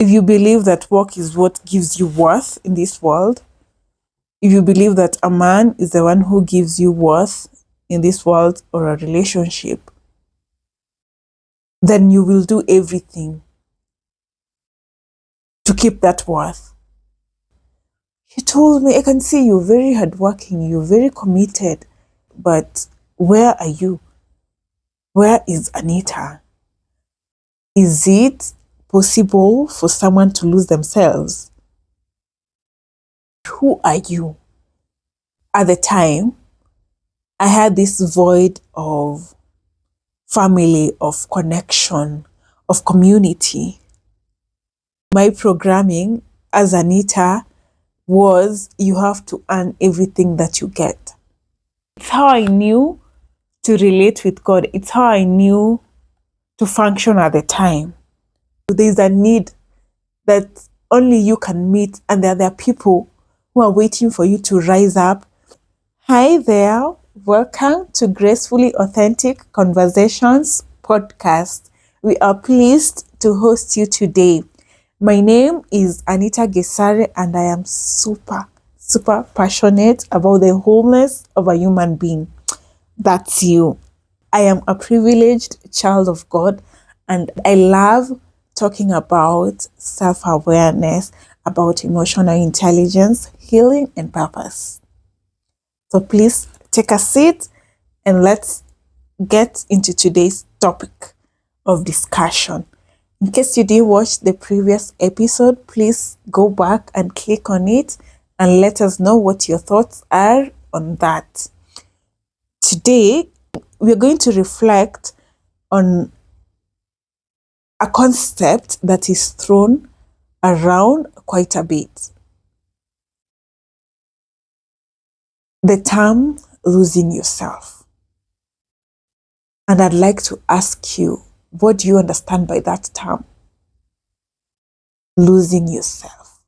If you believe that work is what gives you worth in this world, if you believe that a man is the one who gives you worth in this world or a relationship, then you will do everything to keep that worth. He told me, I can see you're very hardworking, you're very committed, but where are you? Where is Anita? Is it possible for someone to lose themselves? Who are you? At the time, I had this void of family, of connection, of community. My programming as Anita was you have to earn everything that you get. It's how I knew to relate with God. It's how I knew to function at the time. There's a need that only you can meet, and there are people who are waiting for you to rise up. Hi there, welcome to Gracefully Authentic Conversations podcast. We are pleased to host you today. My name is Anita Gesare, and I am super passionate about the wholeness of a human being. That's you. I am a privileged child of God, and I love talking about self-awareness, about emotional intelligence, healing, and purpose. So please take a seat and let's get into today's topic of discussion. In case you didn't watch the previous episode, please go back and click on it and let us know what your thoughts are on that. Today, we're going to reflect on a concept that is thrown around quite a bit. The term losing yourself. And I'd like to ask you, what do you understand by that term? Losing yourself.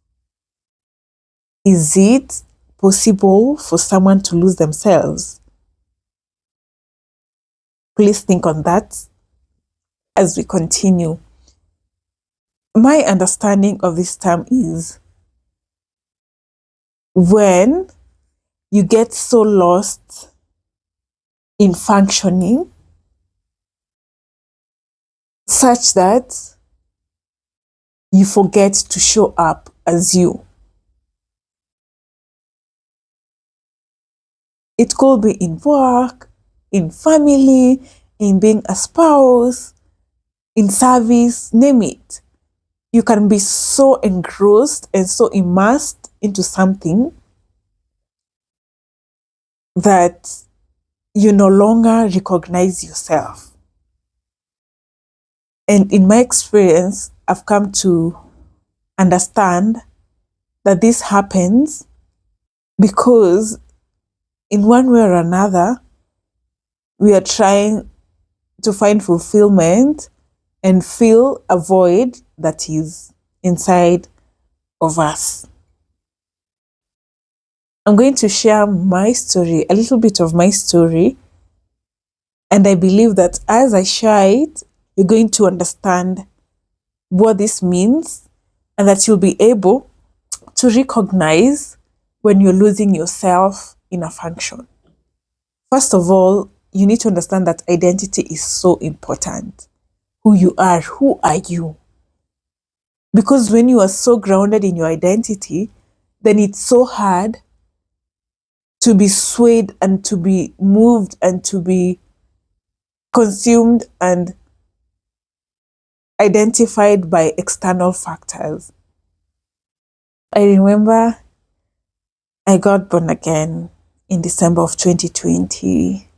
Is it possible for someone to lose themselves? Please think on that as we continue. My understanding of this term is when you get so lost in functioning such that you forget to show up as you. It could be in work, in family, in being a spouse, in service, name it. You can be so engrossed and so immersed into something that you no longer recognize yourself. And in my experience, I've come to understand that this happens because in one way or another, we are trying to find fulfillment and fill a void that is inside of us. I'm going to share my story, a little bit of my story, and I believe that as I share it, you're going to understand what this means and that you'll be able to recognize when you're losing yourself in a function. First of all, you need to understand that identity is so important. Who you are, who are you? Because when you are so grounded in your identity, then it's so hard to be swayed and to be moved and to be consumed and identified by external factors. I remember I got born again in December of 2020.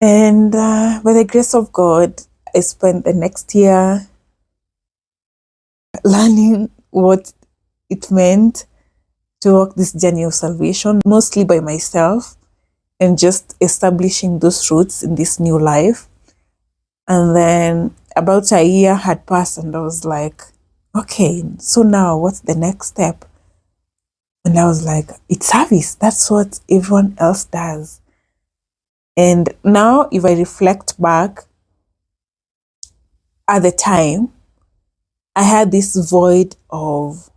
And by the grace of God, I spent the next year learning what it meant to walk this journey of salvation, mostly by myself, and just establishing those roots in this new life. And then about a year had passed, and I was like, okay, so now what's the next step? And I was like, it's service. That's what everyone else does. And now, if I reflect back at the time, I had this void of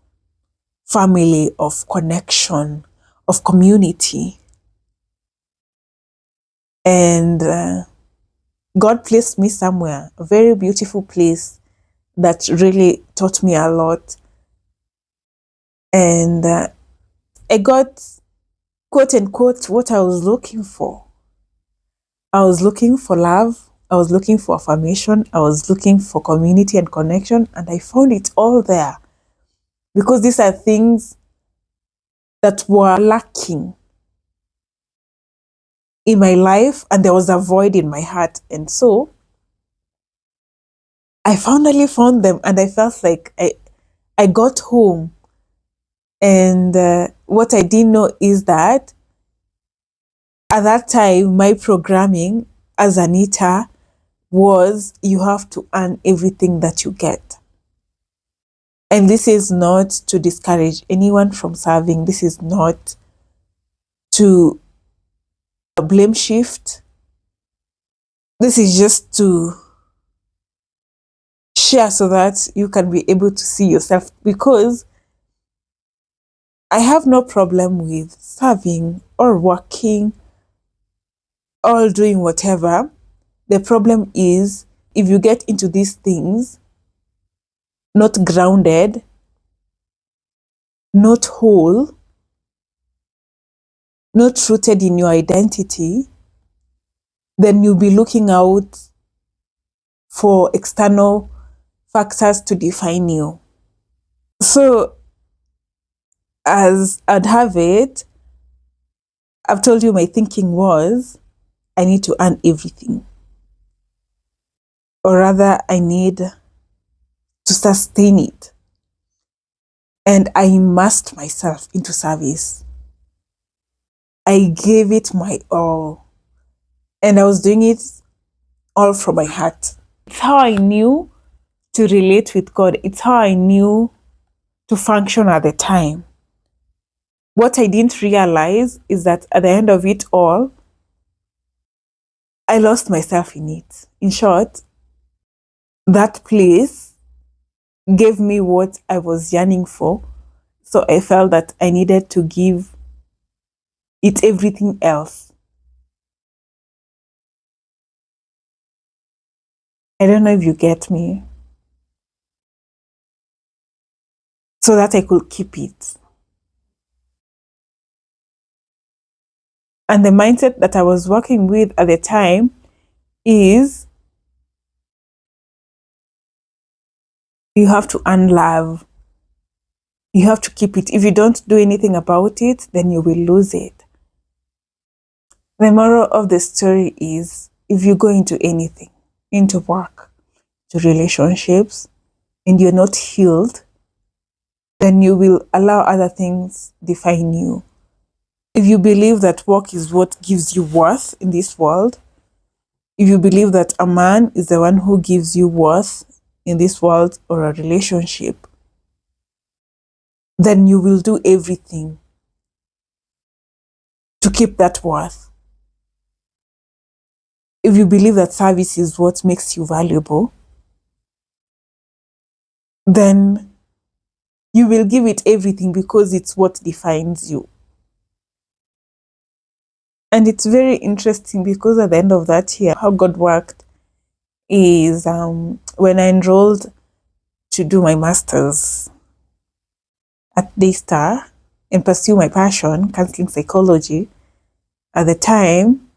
family, of connection, of community. And God placed me somewhere, a very beautiful place that really taught me a lot. And I got, quote unquote, what I was looking for. I was looking for love. I was looking for affirmation. I was looking for community and connection. And I found it all there. Because these are things that were lacking in my life, and there was a void in my heart. And so I finally found them, and I felt like I got home. And what I didn't know is that at that time, my programming as Anita was you have to earn everything that you get. And this is not to discourage anyone from serving. This is not to blame shift. This is just to share so that you can be able to see yourself, because I have no problem with serving or working or doing whatever. The problem is if you get into these things not grounded, not whole, not rooted in your identity, then you'll be looking out for external factors to define you. So, as I'd have it, I've told you my thinking was I need to earn everything. Or rather, I need to sustain it. And I immersed myself into service. I gave it my all. And I was doing it all from my heart. It's how I knew to relate with God. It's how I knew to function at the time. What I didn't realize is that at the end of it all, I lost myself in it. In short, that place gave me what I was yearning for. So I felt that I needed to give it everything else. I don't know if you get me. So that I could keep it. And the mindset that I was working with at the time is you have to earn love. You have to keep it. If you don't do anything about it, then you will lose it. The moral of the story is if you go into anything, into work, to relationships, and you're not healed, then you will allow other things define you. If you believe that work is what gives you worth in this world, if you believe that a man is the one who gives you worth in this world or a relationship, then you will do everything to keep that worth. If you believe that service is what makes you valuable, then you will give it everything because it's what defines you. And it's very interesting because at the end of that year, how God worked is when I enrolled to do my master's at Daystar and pursue my passion, counseling psychology, at the time,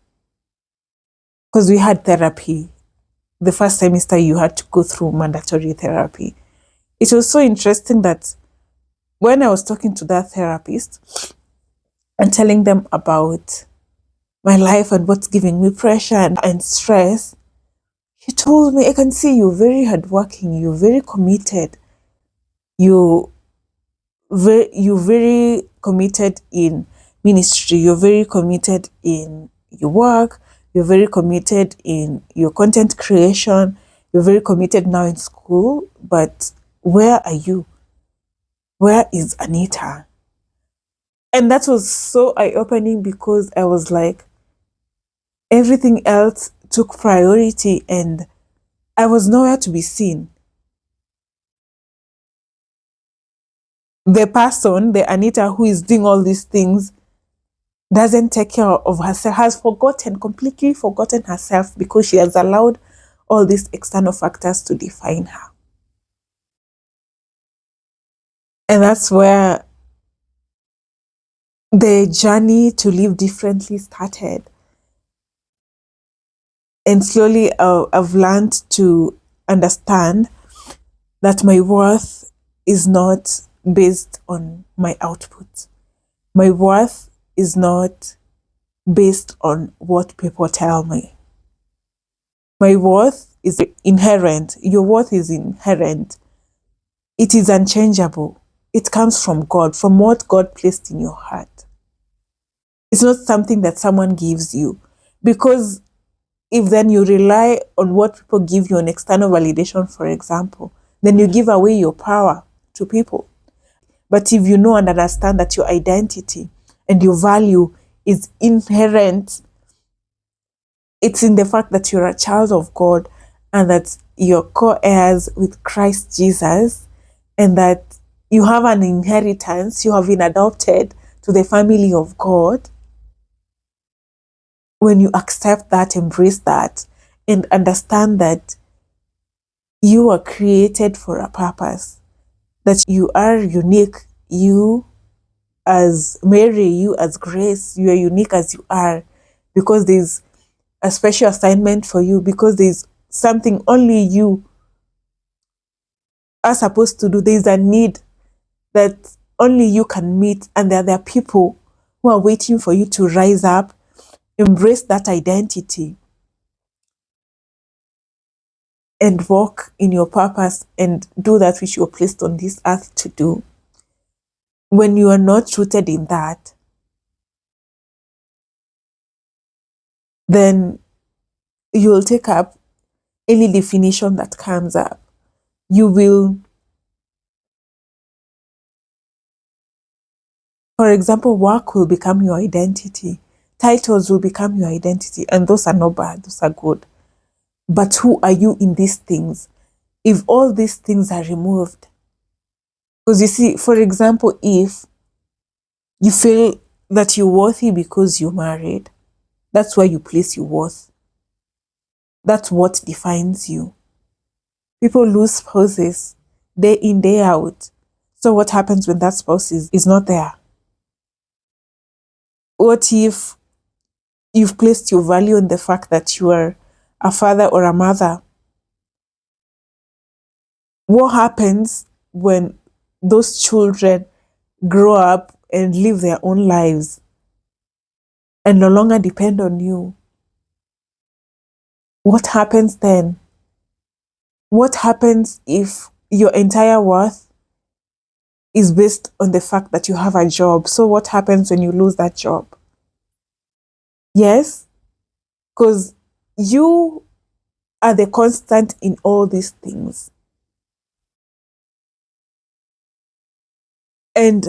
because we had therapy. The first semester you had to go through mandatory therapy. It was so interesting that when I was talking to that therapist and telling them about my life and what's giving me pressure and stress, he told me, I can see you're very hardworking, you're very committed, you're very committed in ministry, you're very committed in your work, you're very committed in your content creation, you're very committed now in school, but where are you? Where is Anita? And that was so eye-opening because I was like, everything else took priority and I was nowhere to be seen. the person, the Anita who is doing all these things, doesn't take care of herself, has completely forgotten herself because she has allowed all these external factors to define her. And that's where the journey to live differently started. And slowly I've learned to understand that my worth is not based on my output. My worth is not based on what people tell me. My worth is inherent. Your worth is inherent. It is unchangeable. It comes from God, from what God placed in your heart. It's not something that someone gives you. Because if then you rely on what people give you on external validation, for example, then you give away your power to people. But if you know and understand that your identity and your value is inherent, it's in the fact that you're a child of God and that you're co-heirs with Christ Jesus and that you have an inheritance, you have been adopted to the family of God. When you accept that, embrace that, and understand that you are created for a purpose, that you are unique, you as Mary, you as Grace, you are unique as you are, because there's a special assignment for you, because there's something only you are supposed to do. There's a need that only you can meet, and there are people who are waiting for you to rise up, embrace that identity, and walk in your purpose and do that which you were placed on this earth to do. When you are not rooted in that, then you will take up any definition that comes up. You will, for example, work will become your identity. Titles will become your identity. And those are not bad, those are good. But who are you in these things? If all these things are removed, because you see, for example, if you feel that you're worthy because you're married, that's where you place your worth. That's what defines you. People lose spouses day in, day out. So what happens when that spouse is not there? What if you've placed your value on the fact that you are a father or a mother? What happens when those children grow up and live their own lives and no longer depend on you? What happens then? What happens if your entire worth is based on the fact that you have a job? So what happens when you lose that job? Yes, because you are the constant in all these things. And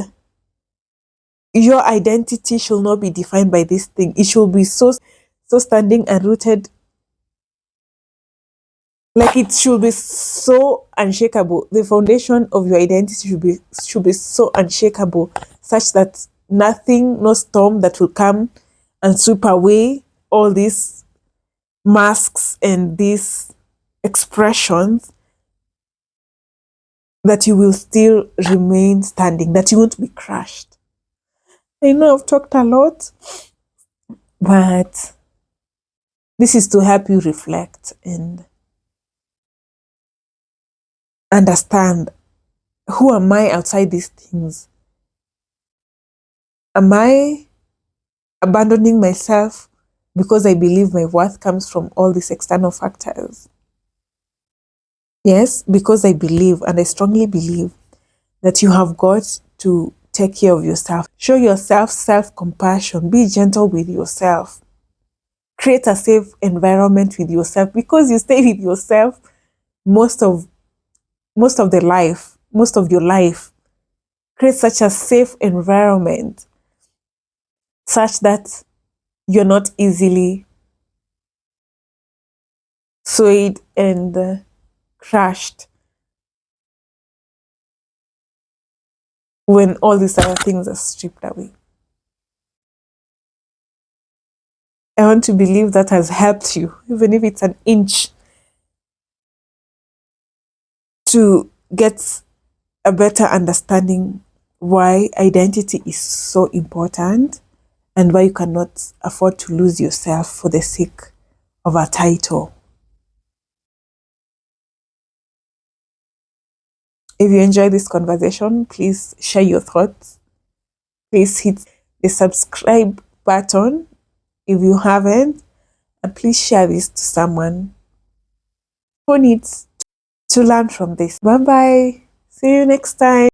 your identity should not be defined by this thing. It should be so standing and rooted. Like it should be so unshakable. The foundation of your identity should be so unshakable, such that nothing, no storm that will come and sweep away all these masks and these expressions, that you will still remain standing, that you won't be crushed. I know I've talked a lot, but this is to help you reflect and understand, who am I outside these things? Am I abandoning myself because I believe my worth comes from all these external factors? Yes, because I believe, and I strongly believe, that you have got to take care of yourself. Show yourself self-compassion. Be gentle with yourself. Create a safe environment with yourself, because you stay with yourself most of your life. Create such a safe environment such that you're not easily swayed and crushed. when all these other things are stripped away. I want to believe that has helped you, even if it's an inch, to get a better understanding why identity is so important and why you cannot afford to lose yourself for the sake of a title. If you enjoy this conversation, please share your thoughts. Please hit the subscribe button if you haven't, and please share this to someone who needs to learn from this. Bye bye. See you next time.